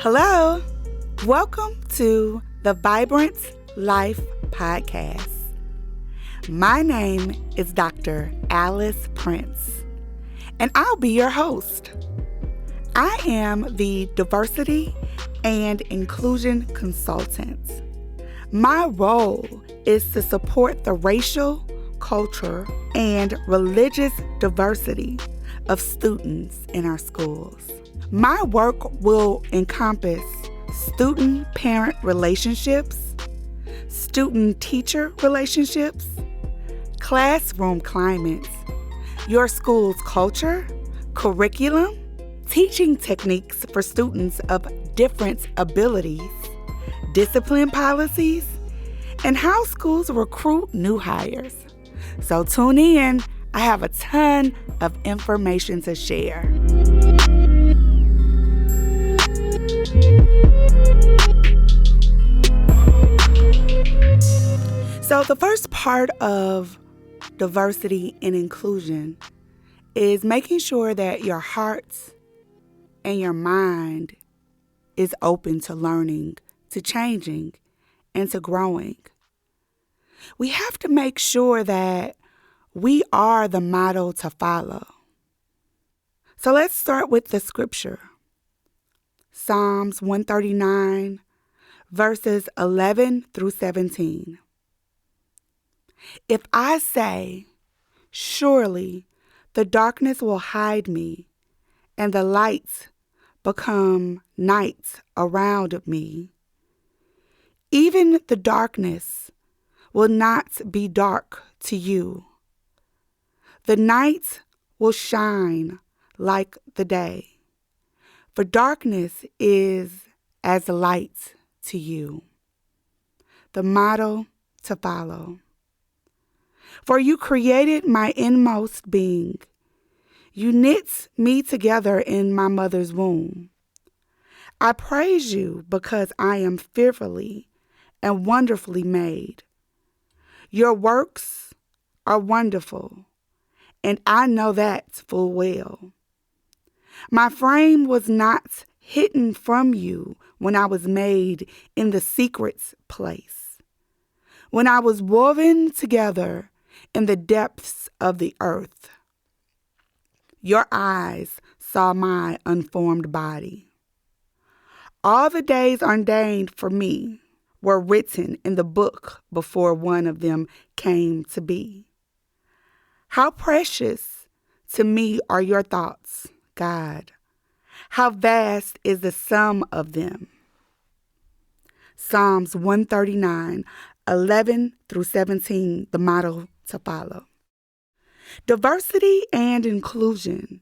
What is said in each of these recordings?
Hello, welcome to the Vibrance Life Podcast. My name is Dr. Alice Prince, and I'll be your host. I am the Diversity and Inclusion Consultant. My role is to support the racial, cultural, and religious diversity of students in our schools. My work will encompass student-parent relationships, student-teacher relationships, classroom climates, your school's culture, curriculum, teaching techniques for students of different abilities, discipline policies, and how schools recruit new hires. So tune in. I have a ton of information to share. So the first part of diversity and inclusion is making sure that your heart and your mind is open to learning, to changing, and to growing. We have to make sure that we are the model to follow. So let's start with the scripture. Psalms 139, verses 11 through 17. If I say, surely the darkness will hide me, and the lights become night around me, even the darkness will not be dark to you. The night will shine like the day, for darkness is as light to you. The motto to follow. For you created my inmost being. You knit me together in my mother's womb. I praise you because I am fearfully and wonderfully made. Your works are wonderful, and I know that full well. My frame was not hidden from you when I was made in the secret place, when I was woven together in the depths of the earth. Your eyes saw my unformed body. All the days ordained for me were written in the book before one of them came to be. How precious to me are your thoughts, God. How vast is the sum of them. Psalms 139, 11 through 17, the motto to follow. Diversity and inclusion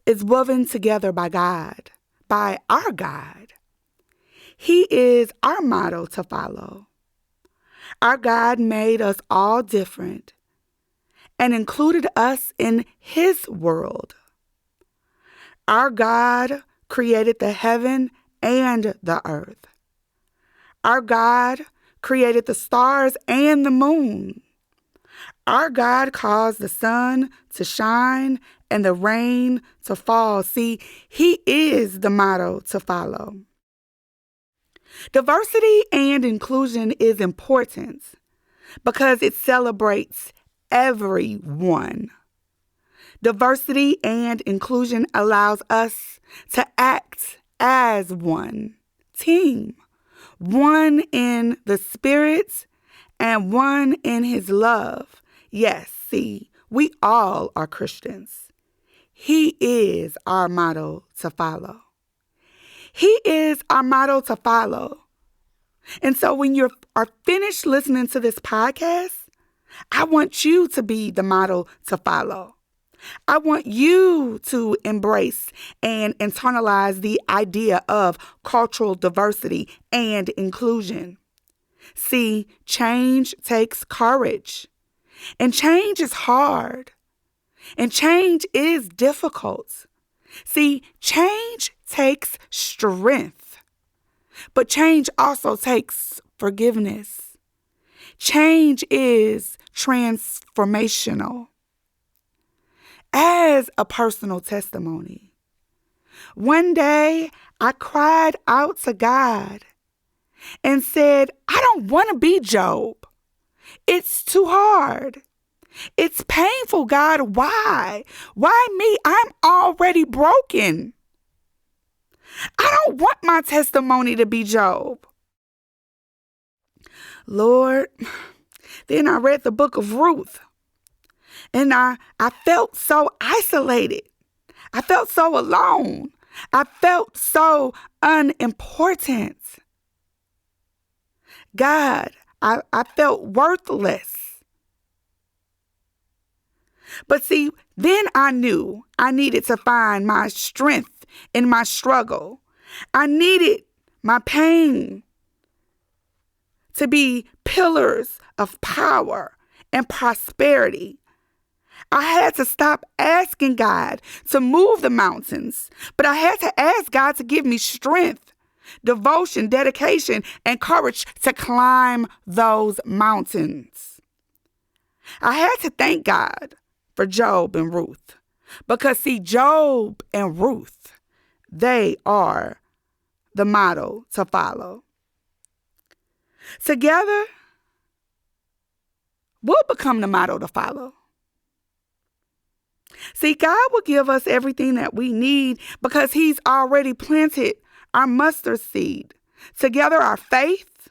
is woven together by God, by our God. He is our motto to follow. Our God made us all different and included us in His world. Our God created the heaven and the earth. Our God created the stars and the moon. Our God caused the sun to shine and the rain to fall. See, He is the motto to follow. Diversity and inclusion is important because it celebrates everyone. Diversity and inclusion allows us to act as one team, one in the Spirit and one in His love. Yes, see, we all are Christians. He is our model to follow. He is our model to follow. And so when you are finished listening to this podcast, I want you to be the model to follow. I want you to embrace and internalize the idea of cultural diversity and inclusion. See, change takes courage. And change is hard. And change is difficult. See, change takes strength. But change also takes forgiveness. Change is transformational. As a personal testimony, one day I cried out to God and said, I don't want to be Job. It's too hard. It's painful, God. Why? Why me? I'm already broken. I don't want my testimony to be Job. Lord, then I read the book of Ruth, and I felt so isolated. I felt so alone. I felt so unimportant. God, I felt worthless. But see, then I knew I needed to find my strength in my struggle. I needed my pain to be pillars of power and prosperity. I had to stop asking God to move the mountains, but I had to ask God to give me strength, devotion, dedication, and courage to climb those mountains. I had to thank God for Job and Ruth, because see, Job and Ruth, they are the model to follow. Together, we'll become the model to follow. See, God will give us everything that we need because He's already planted our mustard seed. Together, our faith,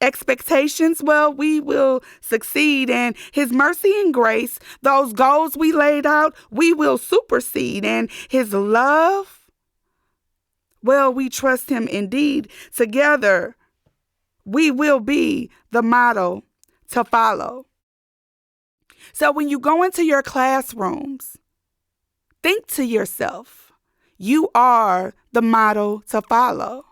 expectations, well, we will succeed. And His mercy and grace, those goals we laid out, we will supersede. And His love, well, we trust Him indeed. Together, we will be the model to follow. So when you go into your classrooms, think to yourself, you are the model to follow.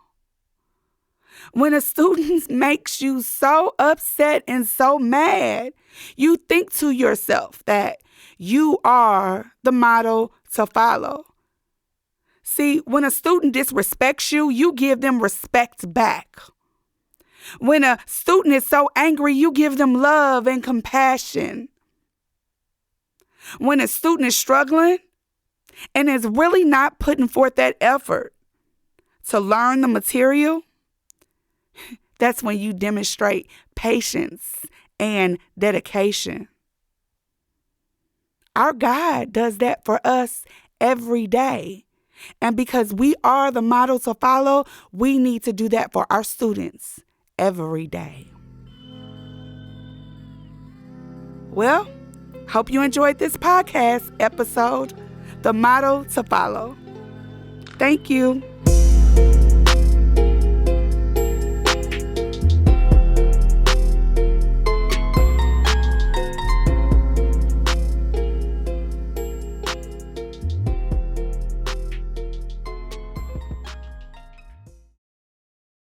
When a student makes you so upset and so mad, you think to yourself that you are the model to follow. See, when a student disrespects you, you give them respect back. When a student is so angry, you give them love and compassion. When a student is struggling and is really not putting forth that effort to learn the material, that's when you demonstrate patience and dedication. Our God does that for us every day. And because we are the model to follow, we need to do that for our students every day. Well, hope you enjoyed this podcast episode, The Model to Follow. Thank you.